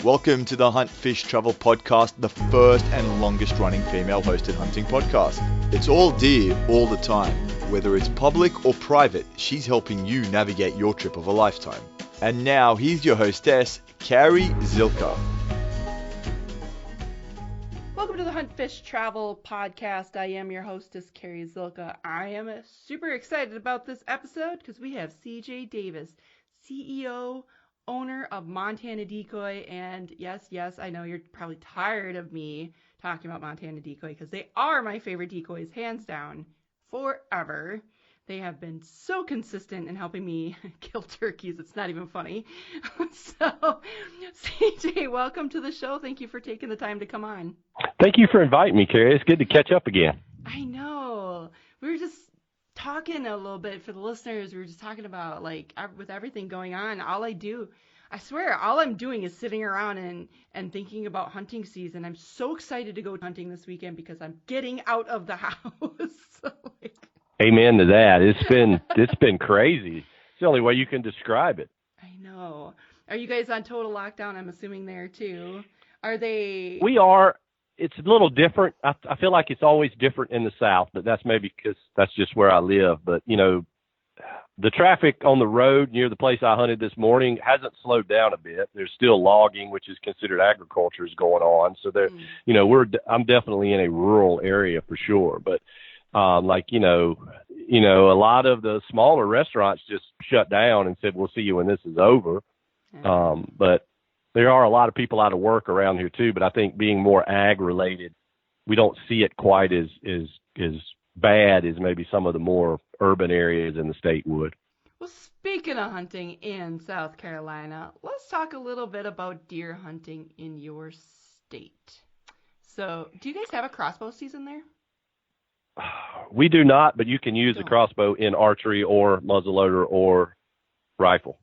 Welcome to the Hunt Fish Travel podcast, the first and longest running female hosted hunting podcast. It's all deer all the time. Whether it's public or private, she's helping you navigate your trip of a lifetime. And now here's your hostess, Carrie Zilka. Welcome to the Hunt Fish Travel podcast. I am your hostess, Carrie Zilka. I am super excited about this episode because we have CJ Davis, CEO, owner of Montana Decoy, and yes, I know you're probably tired of me talking about Montana Decoy because they are my favorite decoys, hands down, forever. They have been so consistent in helping me kill turkeys, it's not even funny. So, CJ, welcome to the show. Thank you for taking the time to come on. Thank you for inviting me, Carrie. It's good to catch up again. I know. We were just talking a little bit for the listeners. We were just talking about, like, with everything going on, I swear, all I'm doing is sitting around and thinking about hunting season. I'm so excited to go hunting this weekend because I'm getting out of the house. So, amen to that. It's been crazy. It's the only way you can describe it. I know. Are you guys on total lockdown? I'm assuming there too. Are they? We are. It's a little different. I feel like it's always different in the South, but that's maybe because that's just where I live. But, you know, the traffic on the road near the place I hunted this morning hasn't slowed down a bit. There's still logging, which is considered agriculture, is going on. So there, you know, I'm definitely in a rural area for sure. But like, you know, a lot of the smaller restaurants just shut down and said, we'll see you when this is over. But there are a lot of people out of work around here too. But I think being more ag related, we don't see it quite as bad as maybe some of the more urban areas in the state would. Well, speaking of hunting in South Carolina, let's talk a little bit about deer hunting in your state. So, do you guys have a crossbow season there? We do not, but you can use a crossbow in archery or muzzleloader or rifle.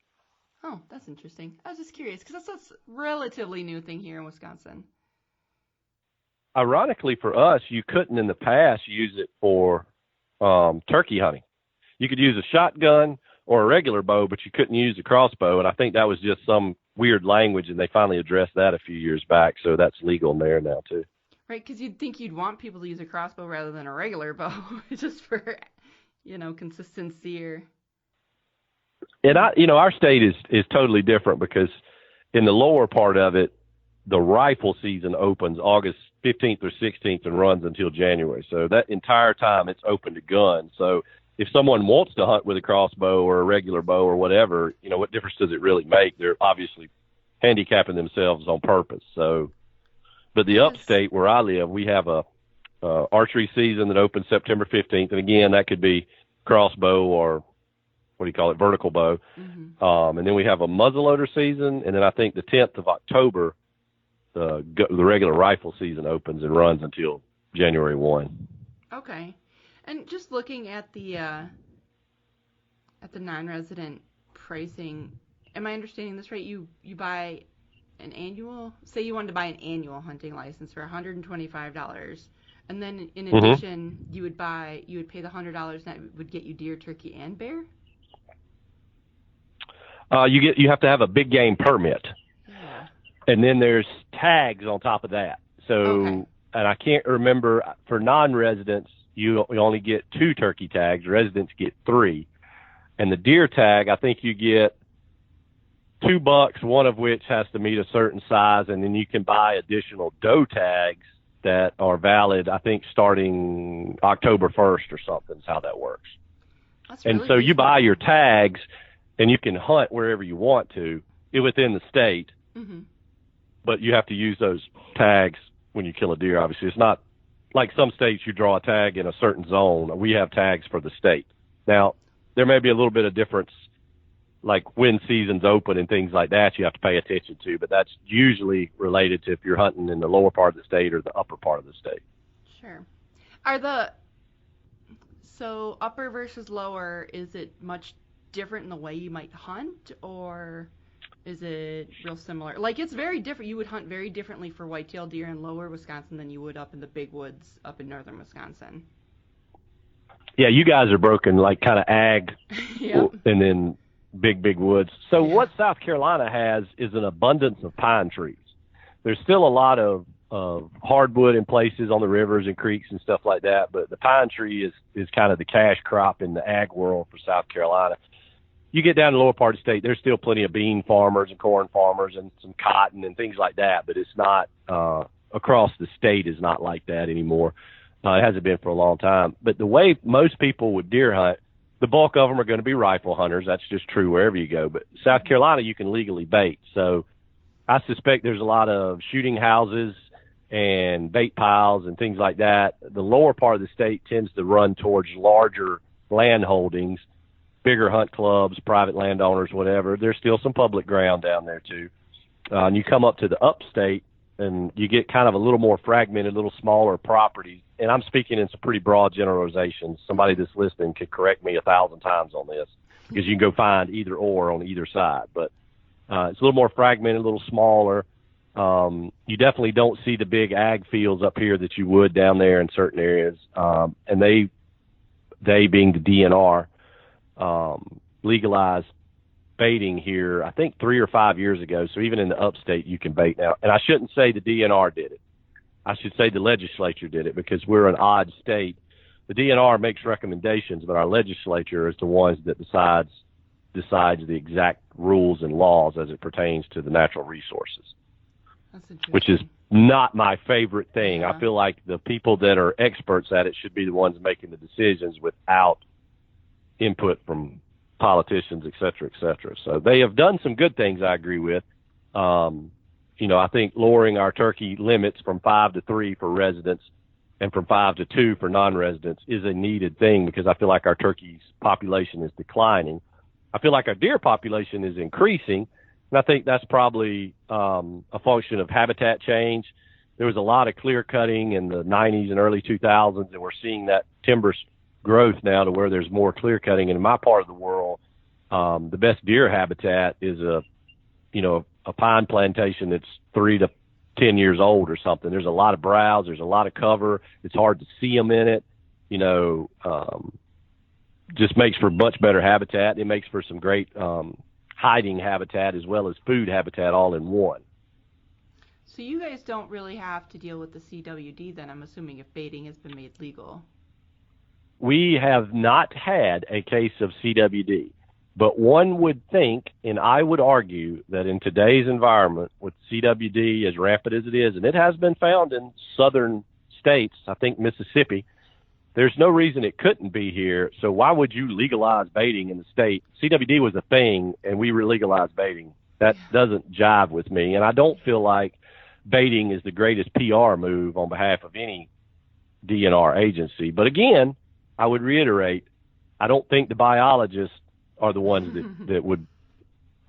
Oh, that's interesting. I was just curious because that's a relatively new thing here in Wisconsin. Ironically for us, you couldn't in the past use it for turkey hunting. You could use a shotgun or a regular bow, but you couldn't use a crossbow. And I think that was just some weird language, and they finally addressed that a few years back. So that's legal in there now too. Right, because you'd think you'd want people to use a crossbow rather than a regular bow, just for, you know, consistency or. And our state is totally different because in the lower part of it, the rifle season opens August 15th or 16th and runs until January. So that entire time it's open to guns. So if someone wants to hunt with a crossbow or a regular bow or whatever, you know, what difference does it really make? They're obviously handicapping themselves on purpose. So, but the upstate where I live, we have a archery season that opens September 15th. And again, that could be crossbow or vertical bow. Mm-hmm. And then we have a muzzleloader season. And then I think the 10th of October, the regular rifle season opens and runs until January 1. Okay. And just looking at the non-resident pricing, am I understanding this right? You buy an annual, say you wanted to buy an annual hunting license for $125, and then in addition, you would pay the $100 and that would get you deer, turkey, and bear? You have to have a big game permit. And then there's tags on top of that. So, And I can't remember, for non-residents, you only get 2 turkey tags. Residents get 3. And the deer tag, I think you get $2, one of which has to meet a certain size. And then you can buy additional doe tags that are valid, I think, starting October 1st or something is how that works. That's really and so you buy your tags and you can hunt wherever you want to within the state. Mm-hmm. But you have to use those tags when you kill a deer, obviously. It's not like some states you draw a tag in a certain zone. We have tags for the state. Now, there may be a little bit of difference, like when season's open and things like that you have to pay attention to, but that's usually related to if you're hunting in the lower part of the state or the upper part of the state. Sure. So upper versus lower, is it much different in the way you might hunt, or is it real similar? Like, it's very different. You would hunt very differently for whitetail deer in lower Wisconsin than you would up in the big woods up in northern Wisconsin. Yeah, you guys are broken, like kind of ag Yep. and then big woods. So what South Carolina has is an abundance of pine trees. there's still a lot of hardwood in places on the rivers and creeks and stuff like that, but the pine tree is kind of the cash crop in the ag world for South Carolina. You get down to the lower part of the state, there's still plenty of bean farmers and corn farmers and some cotton and things like that, but it's not across the state is not like that anymore. It hasn't been for a long time. But the way most people would deer hunt, the bulk of them are going to be rifle hunters. That's just true wherever you go. But South Carolina, you can legally bait. So I suspect there's a lot of shooting houses and bait piles and things like that. The lower part of the state tends to run towards larger land holdings, bigger hunt clubs, private landowners, whatever. There's still some public ground down there too. And you come up to the upstate and you get kind of a little more fragmented, a little smaller properties. And I'm speaking in some pretty broad generalizations. Somebody that's listening could correct me 1,000 times on this, because you can go find either or on either side. But it's a little more fragmented, a little smaller. You definitely don't see the big ag fields up here that you would down there in certain areas. And they being the DNR, legalized baiting here, I think 3 or 5 years ago. So even in the upstate, you can bait now. And I shouldn't say the DNR did it. I should say the legislature did it, because we're an odd state. The DNR makes recommendations, but our legislature is the ones that decides the exact rules and laws as it pertains to the natural resources, which is not my favorite thing. Yeah. I feel like the people that are experts at it should be the ones making the decisions without input from politicians, et cetera, et cetera. So they have done some good things, I agree with. I think lowering our turkey limits from 5 to 3 for residents and from 5 to 2 for non-residents is a needed thing, because I feel like our turkey's population is declining. I feel like our deer population is increasing, and I think that's probably a function of habitat change. There was a lot of clear cutting in the 90s and early 2000s, and we're seeing that timber growth now to where there's more clear cutting. And in my part of the world, the best deer habitat is a pine plantation that's 3 to 10 years old or something. There's a lot of browse. There's a lot of cover. It's hard to see them in it. Just makes for much better habitat. It makes for some great hiding habitat as well as food habitat all in one. So you guys don't really have to deal with the CWD then, I'm assuming, if baiting has been made legal. We have not had a case of CWD. But one would think, and I would argue, that in today's environment, with CWD as rampant as it is, and it has been found in southern states, I think Mississippi, there's no reason it couldn't be here. So why would you legalize baiting in the state? CWD was a thing, and we legalized baiting. That doesn't jive with me. And I don't feel like baiting is the greatest PR move on behalf of any DNR agency. But again, I would reiterate, I don't think the biologists are the ones that would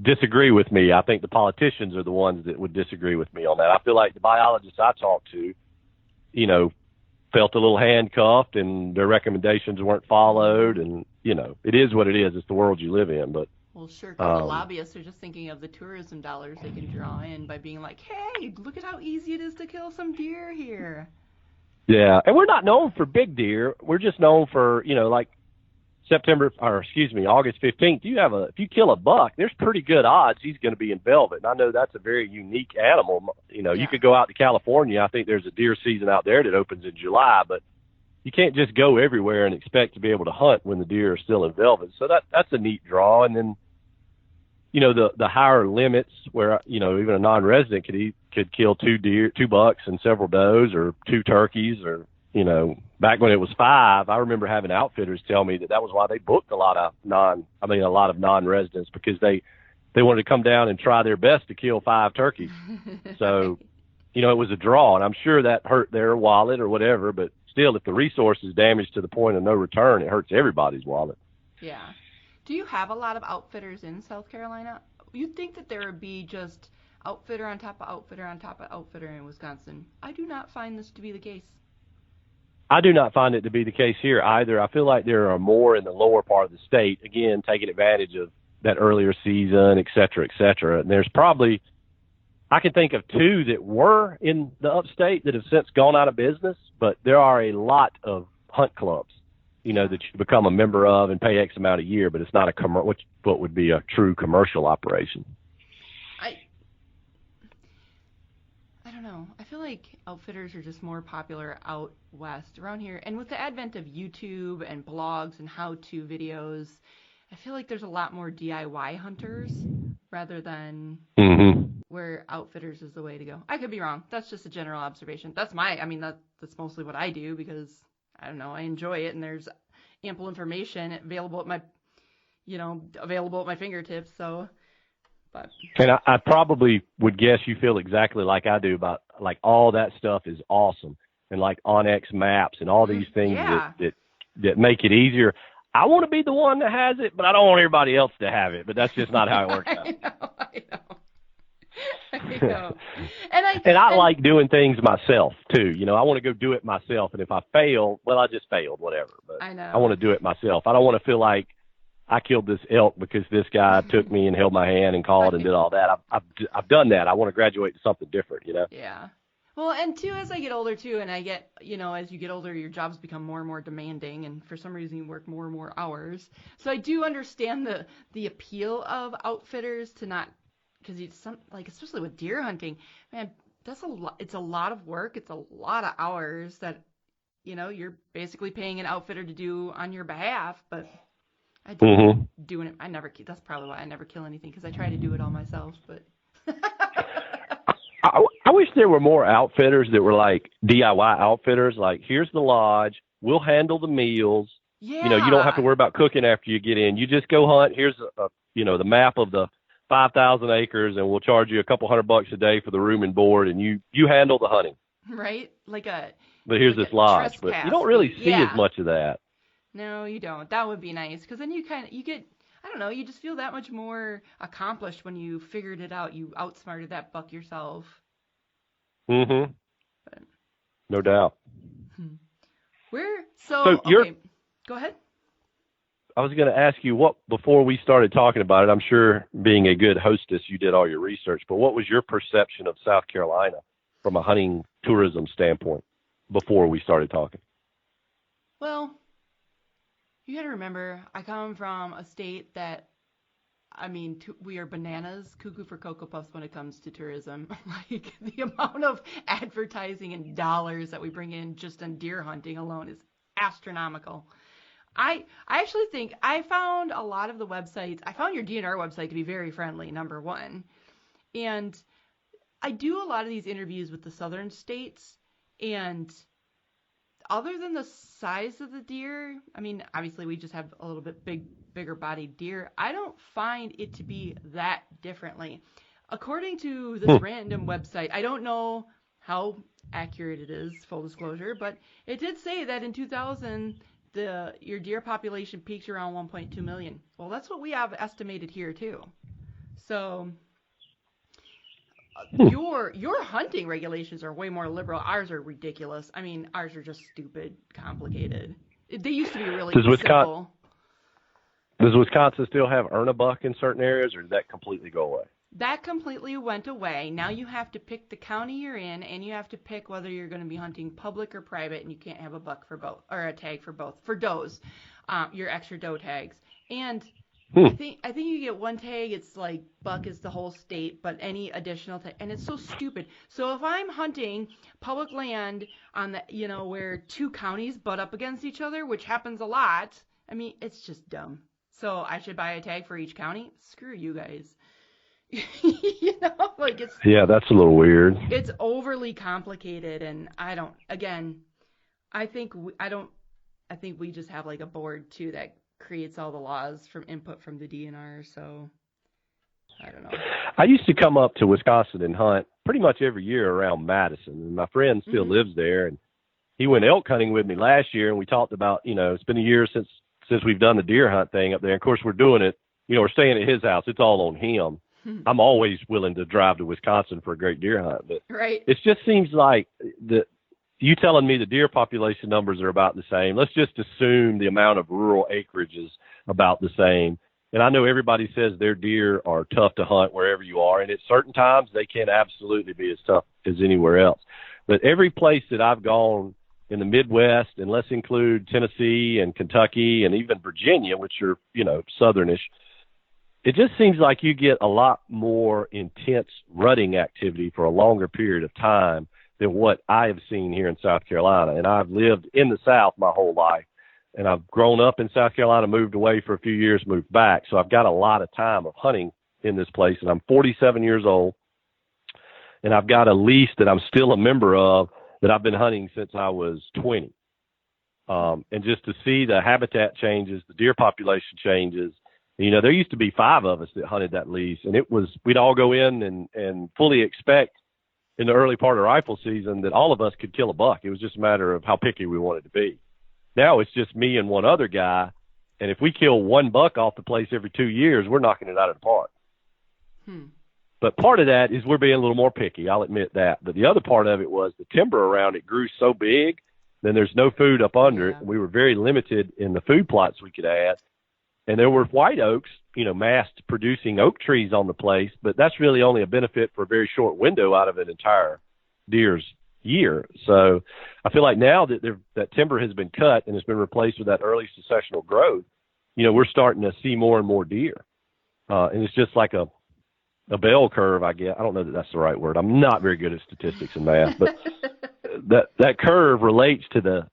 disagree with me. I think the politicians are the ones that would disagree with me on that. I feel like the biologists I talked to, felt a little handcuffed and their recommendations weren't followed. And, it is what it is. It's the world you live in. But well, sure, because the lobbyists are just thinking of the tourism dollars they can draw in by being like, hey, look at how easy it is to kill some deer here. Yeah, and we're not known for big deer. We're just known for, like August 15th, if you kill a buck, there's pretty good odds he's going to be in velvet. And I know that's a very unique animal. You could go out to California. I think there's a deer season out there that opens in July, but you can't just go everywhere and expect to be able to hunt when the deer are still in velvet. So that's a neat draw. And then, the higher limits where, even a non-resident could kill 2 bucks and several does, or 2 turkeys, or, back when it was 5, I remember having outfitters tell me that was why they booked a lot of non-residents, because they wanted to come down and try their best to kill 5 turkeys. So, it was a draw, and I'm sure that hurt their wallet or whatever, but still, if the resource is damaged to the point of no return, it hurts everybody's wallet. Yeah. Do you have a lot of outfitters in South Carolina? You'd think that there would be just outfitter on top of outfitter on top of outfitter in Wisconsin. I do not find this to be the case. I do not find it to be the case here either. I feel like there are more in the lower part of the state, again, taking advantage of that earlier season, et cetera, et cetera. And there's probably, I can think of 2 that were in the upstate that have since gone out of business, but there are a lot of hunt clubs, that you become a member of and pay X amount a year, but it's not what would be a true commercial operation. I don't know. I feel like outfitters are just more popular out west around here. And with the advent of YouTube and blogs and how-to videos, I feel like there's a lot more DIY hunters rather than where outfitters is the way to go. I could be wrong. That's just a general observation. That's that's mostly what I do because, I don't know, I enjoy it and there's ample information available at my fingertips. So, but. And I probably would guess you feel exactly like I do about like all that stuff is awesome and like Onyx maps and all these things that make it easier. I want to be the one that has it, but I don't want everybody else to have it. But that's just not how it works out. I know. And I like doing things myself too. I want to go do it myself. And if I fail, well, I just failed, whatever. But I know. I want to do it myself. I don't want to feel like I killed this elk because this guy took me and held my hand and called and did all that. I've done that. I want to graduate to something different, Yeah. Well, and too, as I get older too, and I get, as you get older, your jobs become more and more demanding, and for some reason you work more and more hours. So I do understand the appeal of outfitters to not, because especially with deer hunting, man, that's a lot. It's a lot of work. It's a lot of hours that, you're basically paying an outfitter to do on your behalf. But I do doing it. That's probably why I never kill anything, because I try to do it all myself. But. I wish there were more outfitters that were like DIY outfitters. Like, here's the lodge. We'll handle the meals. Yeah. You don't have to worry about cooking after you get in. You just go hunt. Here's the map of the 5,000 acres, and we'll charge you a couple $100 a day for the room and board, and you handle the hunting. Right? But here's this lodge. But you don't really see as much of that. No, you don't. That would be nice, because then you get, I don't know, you just feel that much more accomplished when you figured it out. You outsmarted that buck yourself. But, no doubt. Okay, go ahead. I was going to ask you before we started talking about it, I'm sure being a good hostess, you did all your research, but what was your perception of South Carolina from a hunting tourism standpoint before we started talking? Well, you got to remember, I come from a state that, we are bananas, cuckoo for Cocoa Puffs when it comes to tourism. Like, the amount of advertising and dollars that we bring in just on deer hunting alone is astronomical. I actually think I found a lot of the websites. I found your DNR website to be very friendly, number one. And I do a lot of these interviews with the southern states, and other than the size of the deer, obviously we just have a little bit bigger bodied deer. I don't find it to be that differently. According to this random website, I don't know how accurate it is, full disclosure, but it did say that in 2000, your deer population peaked around 1.2 million. Well, that's what we have estimated here too. So your hunting regulations are way more liberal. Ours are ridiculous. Ours are just stupid, complicated. They used to be really simple. Does Wisconsin still have earn a buck in certain areas, or did that completely go away? That completely went away. Now you have to pick the county you're in, and you have to pick whether you're going to be hunting public or private, and you can't have a buck for both, or a tag for both. For does, your extra doe tags. And I think you get one tag. It's like buck is the whole state, but any additional tag, and it's so stupid. So if I'm hunting public land on the, where two counties butt up against each other, which happens a lot, it's just dumb. So I should buy a tag for each county? Screw you guys. That's a little weird. It's overly complicated, and I think we just have like a board too that creates all the laws from input from the DNR. So I don't know. I used to come up to Wisconsin and hunt pretty much every year around Madison, and my friend still lives there, and he went elk hunting with me last year, and we talked about, it's been a year since we've done the deer hunt thing up there. Of course, we're doing it, we're staying at his house. It's all on him. I'm always willing to drive to Wisconsin for a great deer hunt, but it just seems like you telling me the deer population numbers are about the same. Let's just assume the amount of rural acreage is about the same. And I know everybody says their deer are tough to hunt wherever you are, and at certain times they can absolutely be as tough as anywhere else. But every place that I've gone in the Midwest, and let's include Tennessee and Kentucky and even Virginia, which are, southernish, it just seems like you get a lot more intense rutting activity for a longer period of time than what I have seen here in South Carolina. And I've lived in the South my whole life, and I've grown up in South Carolina, moved away for a few years, moved back. So I've got a lot of time of hunting in this place, and I'm 47 years old, and I've got a lease that I'm still a member of that I've been hunting since I was 20. And just to see the habitat changes, the deer population changes. You know, there used to be 5 of us that hunted that lease, and we'd all go in and fully expect in the early part of rifle season that all of us could kill a buck. It was just a matter of how picky we wanted to be. Now it's just me and one other guy, and if we kill 1 buck off the place every 2 years, we're knocking it out of the park. But part of that is we're being a little more picky. I'll admit that. But the other part of it was the timber around it grew so big, then there's no food up under it. And we were very limited in the food plots we could add. And there were white oaks, you know, massed producing oak trees on the place, but that's really only a benefit for a very short window out of an entire deer's year. So I feel like now that that timber has been cut and has been replaced with that early successional growth, you know, we're starting to see more and more deer. And it's just like a bell curve, I guess. I don't know that that's the right word. I'm not very good at statistics and math, but that curve relates to the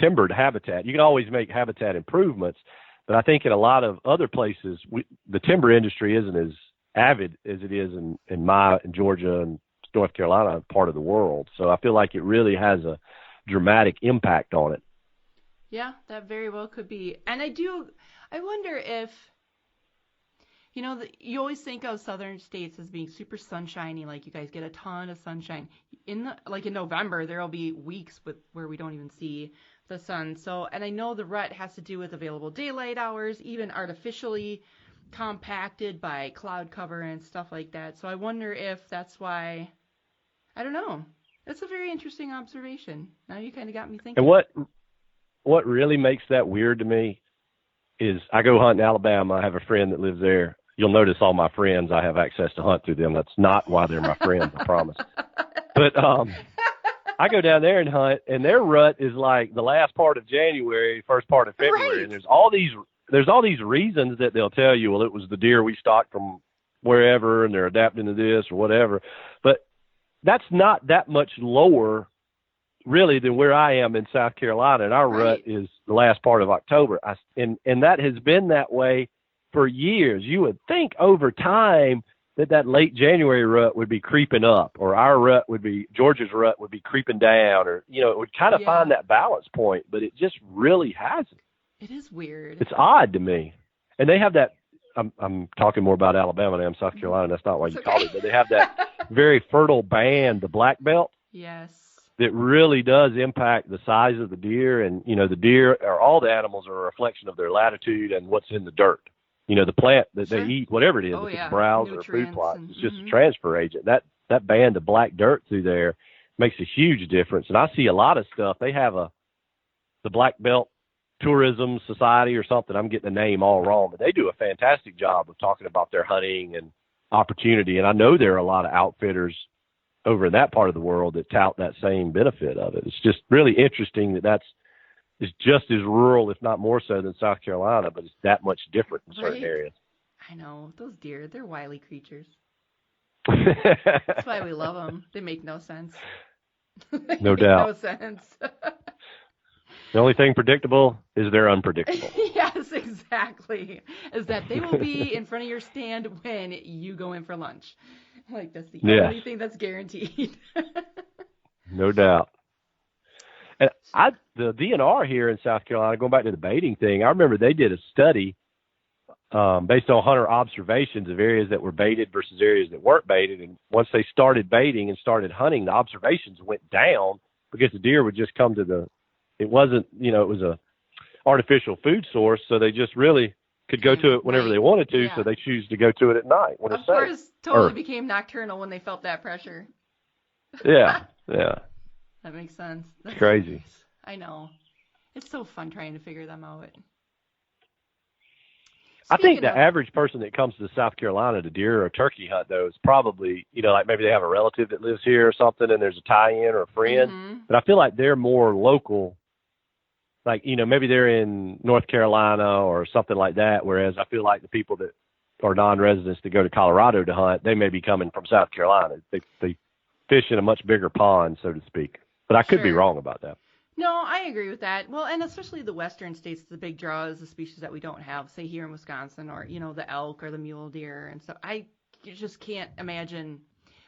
timbered habitat. You can always make habitat improvements, but I think in a lot of other places, the timber industry isn't as avid as it is in Georgia and North Carolina part of the world. So I feel like it really has a dramatic impact on it. Yeah, that very well could be. And I wonder if, you know, you always think of southern states as being super sunshiny, like you guys get a ton of sunshine. In November, there'll be weeks where we don't even see the sun. So, and I know the rut has to do with available daylight hours, even artificially compacted by cloud cover and stuff like that. So I wonder if that's why, I don't know. That's a very interesting observation. Now you kind of got me thinking. And what really makes that weird to me is I go hunt in Alabama. I have a friend that lives there. You'll notice all my friends, I have access to hunt through them. That's not why they're my friends, I promise. But I go down there and hunt, and their rut is like the last part of January, first part of February, right. And there's all these reasons that they'll tell you, well, it was the deer we stalked from wherever, and they're adapting to this or whatever. But that's not that much lower, really, than where I am in South Carolina, and our rut is the last part of October. And that has been that way for years. You would think over time that late January rut would be creeping up, or Georgia's rut would be creeping down, or, you know, it would kind of find that balance point, but it just really hasn't. It is weird. It's odd to me. And they have that, I'm talking more about Alabama than I am South Carolina. That's not why you called it, but they have that very fertile band, the black belt. Yes. That really does impact the size of the deer. And, you know, the deer, or all the animals, are a reflection of their latitude and what's in the dirt. You know, the plant that they eat, whatever it is, if it's browse or food plot, it's just a transfer agent. That band of black dirt through there makes a huge difference. And I see a lot of stuff. They have the Black Belt Tourism Society or something. I'm getting the name all wrong, but they do a fantastic job of talking about their hunting and opportunity. And I know there are a lot of outfitters over in that part of the world that tout that same benefit of it. It's just really interesting that's just as rural, if not more so, than South Carolina, but it's that much different in certain areas. I know. Those deer, they're wily creatures. That's why we love them. They make no sense. No doubt. No sense. The only thing predictable is they're unpredictable. Yes, exactly. Is that they will be in front of your stand when you go in for lunch. Like, that's the only thing that's guaranteed. No doubt. And the DNR here in South Carolina, going back to the baiting thing, I remember they did a study based on hunter observations of areas that were baited versus areas that weren't baited. And once they started baiting and started hunting, the observations went down because the deer would just come to it wasn't, you know, it was a artificial food source. So they just really could go to it whenever they wanted to. Yeah. So they choose to go to it at night when it's safe. Of course, totally became nocturnal when they felt that pressure. Yeah. Yeah. That makes sense. That's crazy. Nice. I know. It's so fun trying to figure them out. I think the average person that comes to South Carolina to deer or turkey hunt, though, is probably, you know, like maybe they have a relative that lives here or something, and there's a tie-in or a friend. Mm-hmm. But I feel like they're more local like, maybe they're in North Carolina or something like that, whereas I feel like the people that are non-residents that go to Colorado to hunt, they may be coming from South Carolina. They fish in a much bigger pond, so to speak. But I could be wrong about that. No, I agree with that. Well, and especially the western states, the big draw is the species that we don't have, say here in Wisconsin, or, the elk or the mule deer and stuff. I just can't imagine.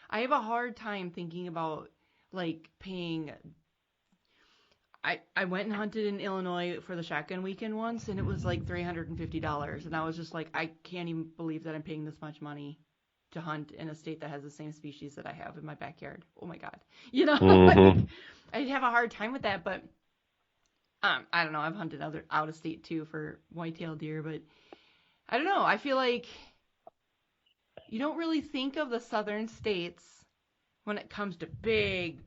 I have a hard time thinking about, like, paying. I went and hunted in Illinois for the shotgun weekend once, and it was like $350. And I was just like, I can't even believe that I'm paying this much money to hunt in a state that has the same species that I have in my backyard. Oh my God. Like, I'd have a hard time with that, but I don't know. I've hunted out of state too for whitetail deer, but I don't know. I feel like you don't really think of the southern states when it comes to big,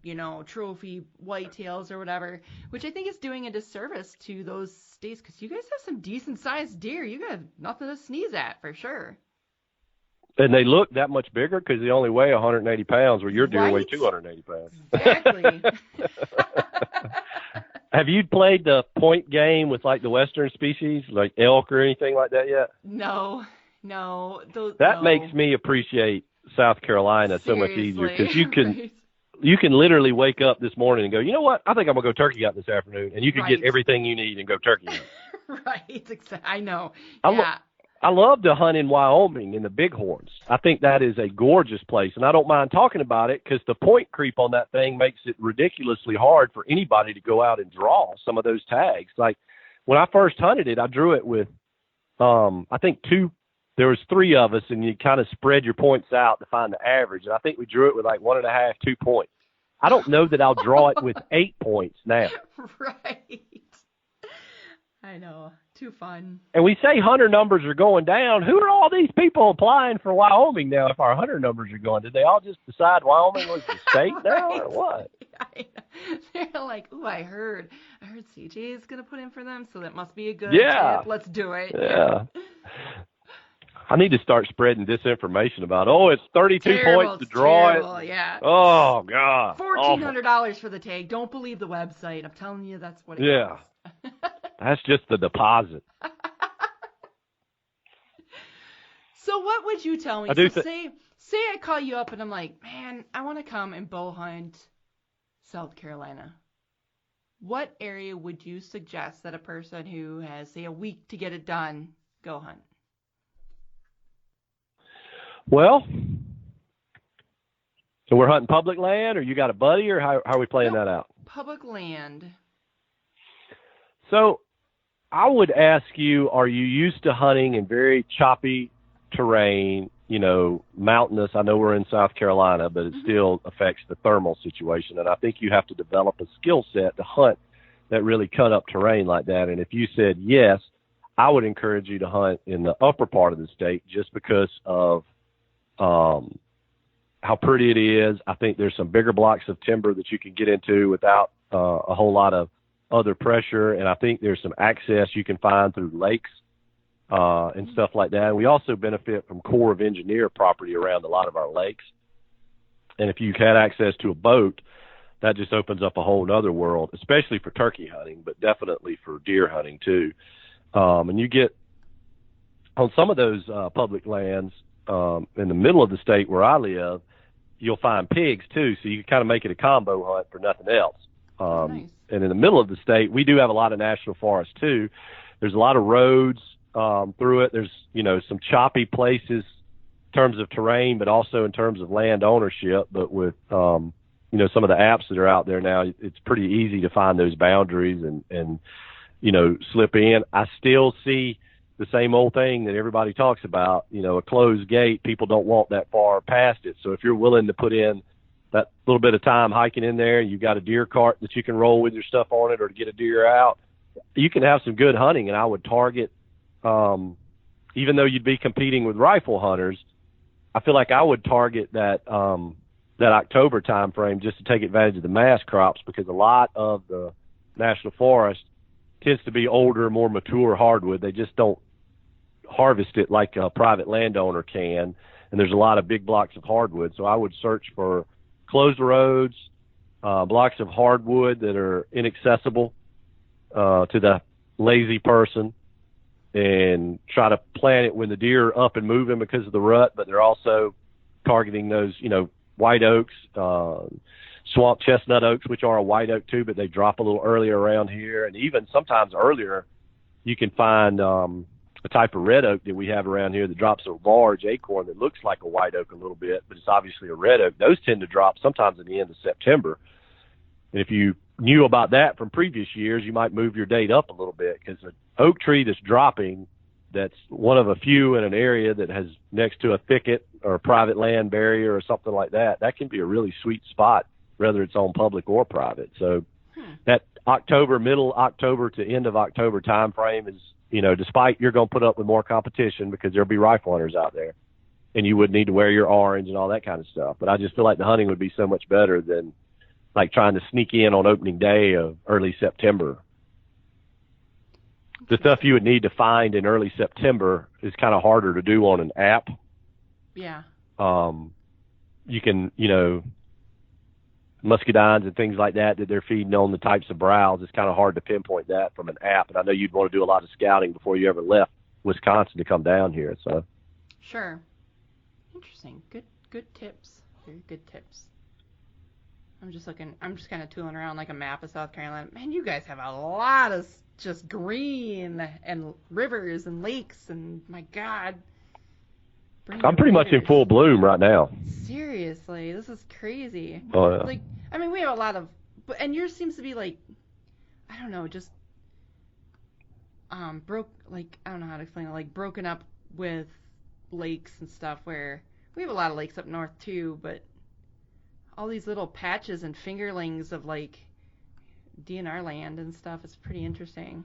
trophy whitetails or whatever, which I think is doing a disservice to those states, because you guys have some decent sized deer. You got nothing to sneeze at for sure. And they look that much bigger because they only weigh 180 pounds, where your deer weigh 280 pounds. Exactly. Have you played the point game with, like, the western species, like elk or anything like that yet? No. That makes me appreciate South Carolina so much easier, because you can Right. you can literally wake up this morning and go, you know what, I think I'm going to go turkey out this afternoon, and you can Right. get everything you need and go turkey out. Right, exactly. I know. I love to hunt in Wyoming in the Bighorns. I think that is a gorgeous place, and I don't mind talking about it because the point creep on that thing makes it ridiculously hard for anybody to go out and draw some of those tags. Like, when I first hunted it, I drew it with, I think there was 3 of us, and you kind of spread your points out to find the average, and I think we drew it with like 1.5, 2 points. I don't know that I'll draw it with 8 points now. Right. I know. Too fun. And we say hunter numbers are going down. Who are all these people applying for Wyoming now if our hunter numbers are going? Did they all just decide Wyoming was the state now, or what? They're like, ooh, I heard CJ is going to put in for them, so that must be a good tip. Let's do it. Yeah. I need to start spreading disinformation about, it's 32 points to draw it. Yeah. Oh, God. $1,400 for the tag. Don't believe the website. I'm telling you, that's what it is. That's just the deposit. So what would you tell me? Say I call you up and I'm like, man, I want to come and bow hunt South Carolina. What area would you suggest that a person who has, say, a week to get it done, go hunt? Well, so we're hunting public land, or you got a buddy, or how are we playing that out? Public land. So I would ask you, are you used to hunting in very choppy terrain, mountainous? I know we're in South Carolina, but it still affects the thermal situation. And I think you have to develop a skill set to hunt that really cut up terrain like that. And if you said yes, I would encourage you to hunt in the upper part of the state, just because of how pretty it is. I think there's some bigger blocks of timber that you can get into without a whole lot of other pressure, and I think there's some access you can find through lakes and stuff like that. And we also benefit from Corps of Engineer property around a lot of our lakes. And if you had access to a boat, that just opens up a whole other world, especially for turkey hunting, but definitely for deer hunting too. And you get on some of those public lands in the middle of the state where I live, you'll find pigs too, so you can kind of make it a combo hunt for nothing else. Nice. And in the middle of the state, we do have a lot of national forests too. There's a lot of roads through it. There's, some choppy places in terms of terrain, but also in terms of land ownership. But with, some of the apps that are out there now, it's pretty easy to find those boundaries and slip in. I still see the same old thing that everybody talks about, a closed gate. People don't want that far past it. So if you're willing to put in that little bit of time hiking in there, you got a deer cart that you can roll with your stuff on it, or to get a deer out, you can have some good hunting. And I would target, even though you'd be competing with rifle hunters, I feel like I would target that October time frame just to take advantage of the mass crops, because a lot of the national forest tends to be older, more mature hardwood. They just don't harvest it like a private landowner can. And there's a lot of big blocks of hardwood. So I would search for closed roads, blocks of hardwood that are inaccessible, to the lazy person and try to plant it when the deer are up and moving because of the rut, but they're also targeting those, white oaks, swamp chestnut oaks, which are a white oak too, but they drop a little earlier around here. And even sometimes earlier, you can find a type of red oak that we have around here that drops a large acorn that looks like a white oak a little bit, but it's obviously a red oak. Those tend to drop sometimes at the end of September. And if you knew about that from previous years, you might move your date up a little bit, because an oak tree that's dropping, that's one of a few in an area that has next to a thicket or a private land barrier or something like that, that can be a really sweet spot, whether it's on public or private. So that middle October to end of October time frame is, despite you're going to put up with more competition because there'll be rifle hunters out there and you would need to wear your orange and all that kind of stuff. But I just feel like the hunting would be so much better than like trying to sneak in on opening day of early September. The stuff you would need to find in early September is kind of harder to do on an app. Yeah. You can, muscadines and things like that they're feeding on, the types of browse, it's kind of hard to pinpoint that from an app. And I know you'd want to do a lot of scouting before you ever left Wisconsin to come down here. So sure. Interesting. Good tips. Very good tips. I'm just kind of tooling around like a map of South Carolina. Man, you guys have a lot of just green and rivers and lakes, and my God. I'm pretty much in full bloom right now. Seriously, this is crazy. Oh, yeah. Like, I mean, we have a lot of, and yours seems to be like, I don't know, just I don't know how to explain it, like broken up with lakes and stuff, where we have a lot of lakes up north too, but all these little patches and fingerlings of like DNR land and stuff. It's pretty interesting.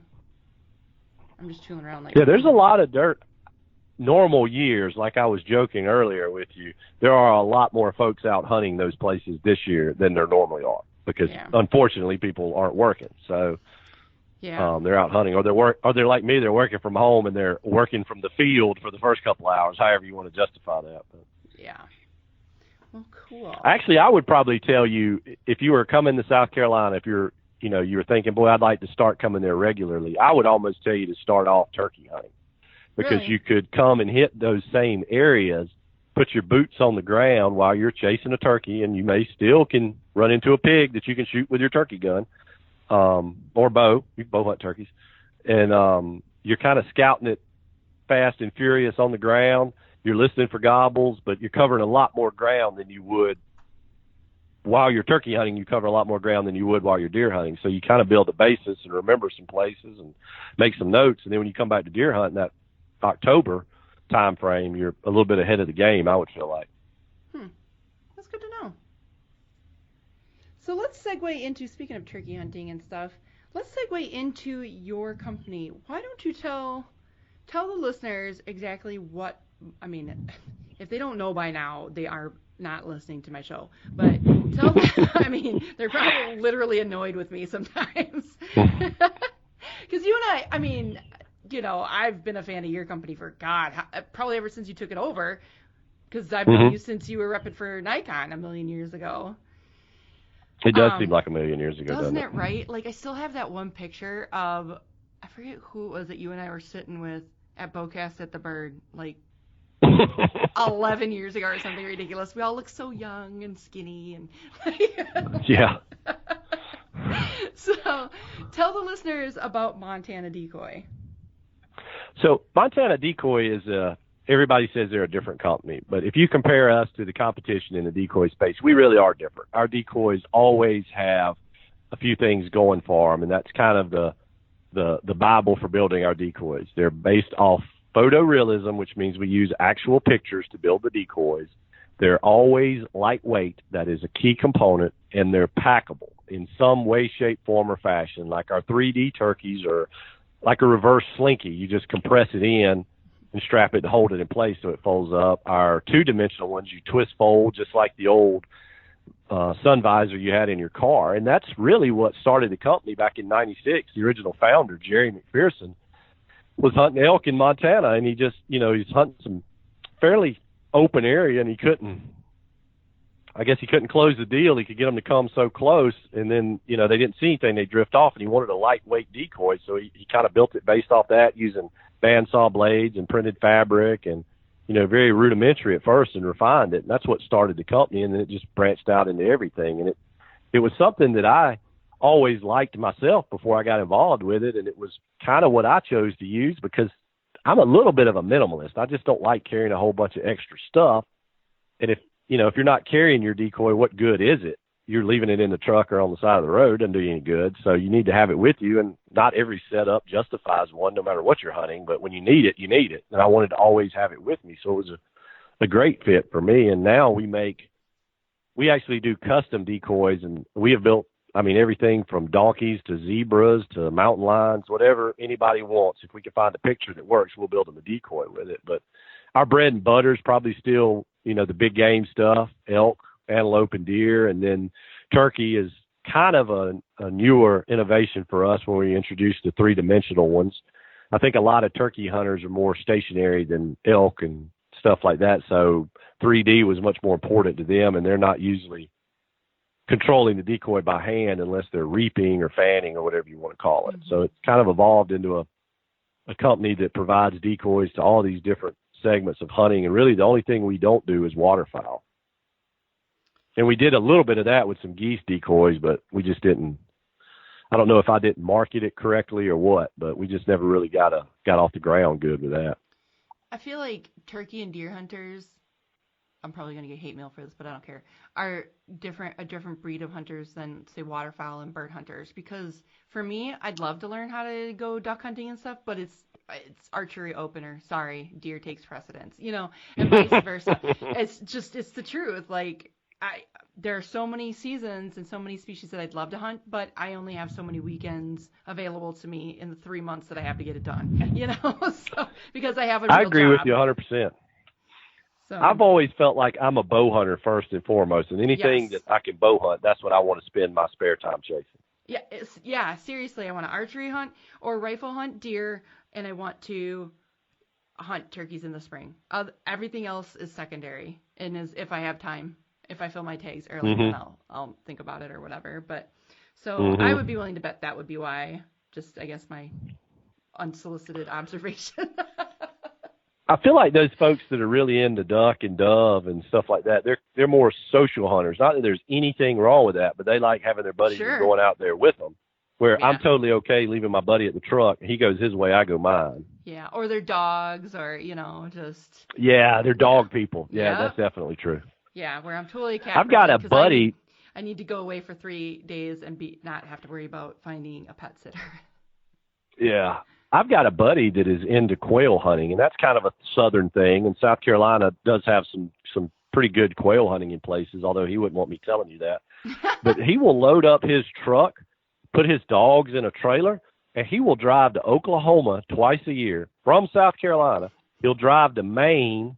I'm just chewing around like. Yeah, there's a lot of dirt. Normal years, like I was joking earlier with you, there are a lot more folks out hunting those places this year than there normally are, because unfortunately people aren't working. So they're out hunting, or they're like me, they're working from home and they're working from the field for the first couple hours, however you want to justify that. But. Yeah. Well, cool. Actually, I would probably tell you, if you were coming to South Carolina, if you were thinking, boy, I'd like to start coming there regularly, I would almost tell you to start off turkey hunting. Because really? You could come and hit those same areas, put your boots on the ground while you're chasing a turkey, and you may still can run into a pig that you can shoot with your turkey gun, or bow. You can bow hunt turkeys. And you're kind of scouting it fast and furious on the ground. You're listening for gobbles, but you're covering a lot more ground than you would while you're turkey hunting. You cover a lot more ground than you would while you're deer hunting. So you kind of build a basis and remember some places and make some notes. And then when you come back to deer hunting, that October time frame, you're a little bit ahead of the game, I would feel like. That's good to know. So let's segue into, speaking of turkey hunting and stuff, let's segue into your company. Why don't you tell the listeners exactly what, I mean, if they don't know by now, they are not listening to my show, but tell them, I mean, they're probably literally annoyed with me sometimes. Because you and I mean, I've been a fan of your company for, probably ever since you took it over, because I've known you since you were repping for Nikon a million years ago. It does seem like a million years ago, doesn't it? Right? Like, I still have that one picture of, I forget who it was that you and I were sitting with at Bowcast at the Bird, like 11 years ago or something ridiculous. We all look so young and skinny and yeah. So tell the listeners about Montana Decoy. So Montana Decoy is everybody says they're a different company, but if you compare us to the competition in the decoy space, we really are different. Our decoys always have a few things going for them, and that's kind of the Bible for building our decoys. They're based off photorealism, which means we use actual pictures to build the decoys. They're always lightweight. That is a key component, and they're packable in some way, shape, form, or fashion. Like our 3D turkeys are like a reverse slinky. You just compress it in and strap it to hold it in place so it folds up. Our two-dimensional ones, you twist fold just like the old sun visor you had in your car. And that's really what started the company back in 96. The original founder, Jerry McPherson, was hunting elk in Montana, and he just, he's hunting some fairly open area, and he couldn't I guess he couldn't close the deal. He could get them to come so close, and then, you know, they didn't see anything. They drift off, and he wanted a lightweight decoy. So he kind of built it based off that, using bandsaw blades and printed fabric and, you know, very rudimentary at first, and refined it. And that's what started the company, and then it just branched out into everything. And it was something that I always liked myself before I got involved with it, and it was kind of what I chose to use because I'm a little bit of a minimalist. I just don't like carrying a whole bunch of extra stuff. And if you're not carrying your decoy, what good is it? You're leaving it in the truck or on the side of the road, doesn't do you any good. So you need to have it with you, and not every setup justifies one, no matter what you're hunting. But when you need it, you need it. And I wanted to always have it with me. So it was a great fit for me. And now we actually do custom decoys, and we have built, everything from donkeys to zebras to mountain lions, whatever anybody wants. If we can find a picture that works, we'll build them a decoy with it. But our bread and butter is probably still, the big game stuff, elk, antelope, and deer. And then turkey is kind of a newer innovation for us when we introduced the three-dimensional ones. I think a lot of turkey hunters are more stationary than elk and stuff like that. So 3D was much more important to them, and they're not usually controlling the decoy by hand unless they're reaping or fanning or whatever you want to call it. So it's kind of evolved into a company that provides decoys to all these different segments of hunting. And really the only thing we don't do is waterfowl. And we did a little bit of that with some geese decoys, but we just didn't, I don't know if I didn't market it correctly or what, but we just never really got off the ground good with that. I feel like turkey and deer hunters, I'm probably going to get hate mail for this, but I don't care, are a different breed of hunters than, say, waterfowl and bird hunters. Because for me, I'd love to learn how to go duck hunting and stuff, but it's archery opener. Sorry, deer takes precedence, and vice versa. It's the truth. Like, there are so many seasons and so many species that I'd love to hunt, but I only have so many weekends available to me in the 3 months that I have to get it done, so, because I have a real I agree job. with you 100%. So, I've always felt like I'm a bow hunter first and foremost, and anything that I can bow hunt, that's what I want to spend my spare time chasing. Yeah, seriously, I want to archery hunt or rifle hunt deer, and I want to hunt turkeys in the spring. Everything else is secondary, and is if I have time. If I fill my tags early, then I'll think about it or whatever. But so I would be willing to bet that would be why. Just, I guess, my unsolicited observation. I feel like those folks that are really into duck and dove and stuff like that, they're more social hunters. Not that there's anything wrong with that, but they like having their buddies and going out there with them. Where I'm totally okay leaving my buddy at the truck. He goes his way, I go mine. Yeah, or their dogs, or just. Yeah, they're dog people. Yeah, that's definitely true. Yeah, where I'm totally cat. I've got a buddy. I need to go away for 3 days and not have to worry about finding a pet sitter. Yeah. I've got a buddy that is into quail hunting, and that's kind of a southern thing. And South Carolina does have some pretty good quail hunting in places, although he wouldn't want me telling you that. But he will load up his truck, put his dogs in a trailer, and he will drive to Oklahoma twice a year from South Carolina. He'll drive to Maine,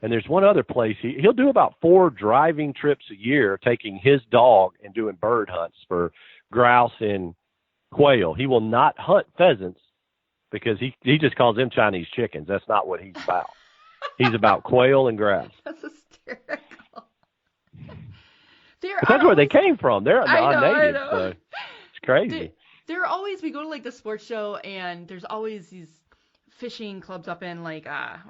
and there's one other place. He'll do about 4 driving trips a year, taking his dog and doing bird hunts for grouse and quail. He will not hunt pheasants, because he just calls them Chinese chickens. That's not what he's about. He's about quail and grouse. That's hysterical. But that's where they came from. They're non-native, so it's crazy. We go to like the sports show, and there's always these fishing clubs up in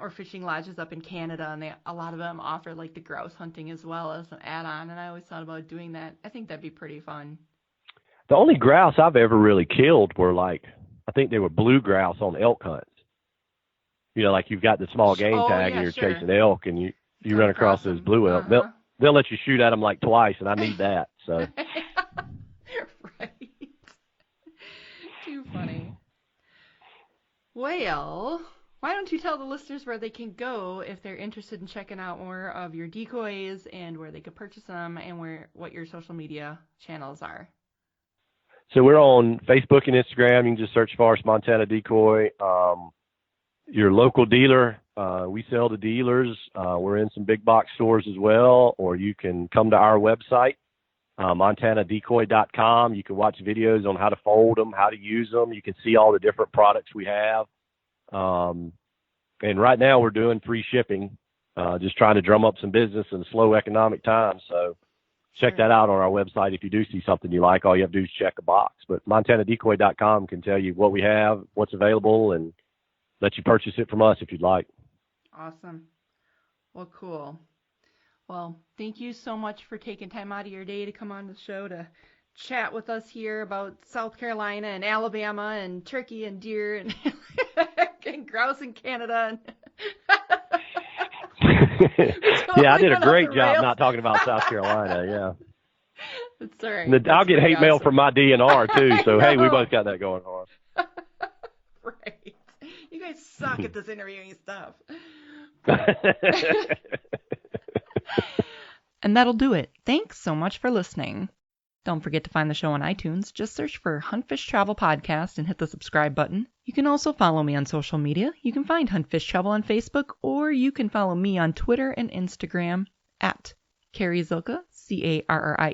or fishing lodges up in Canada, and a lot of them offer like the grouse hunting as well as an add-on, and I always thought about doing that. I think that'd be pretty fun. The only grouse I've ever really killed were I think they were blue grouse on elk hunts. Like you've got the small game tag and you're chasing elk, and you run across those blue elk. They'll let you shoot at them twice, and I need that. So. Right. Too funny. Well, why don't you tell the listeners where they can go if they're interested in checking out more of your decoys, and where they could purchase them, and what your social media channels are? So we're on Facebook and Instagram. You can just search for us, Montana Decoy. Your local dealer, we sell to dealers. We're in some big box stores as well, or you can come to our website, montanadecoy.com. You can watch videos on how to fold them, how to use them. You can see all the different products we have. And right now we're doing free shipping, just trying to drum up some business in slow economic times. So check that out on our website. If you do see something you like, all you have to do is check a box. But MontanaDecoy.com can tell you what we have, what's available, and let you purchase it from us if you'd like. Awesome. Well, cool. Well, thank you so much for taking time out of your day to come on the show to chat with us here about South Carolina and Alabama and turkey and deer and, and grouse in Canada. Yeah, I did a great job not talking about South Carolina. Yeah. That's all right. I'll get hate mail from my DNR too. So hey, we both got that going on. Right. You guys suck at this interviewing stuff. And that'll do it. Thanks so much for listening. Don't forget to find the show on iTunes. Just search for Hunt Fish Travel Podcast and hit the subscribe button. You can also follow me on social media. You can find Hunt Fish Travel on Facebook, or you can follow me on Twitter and Instagram at Carrie Zylka, CarrieZylka.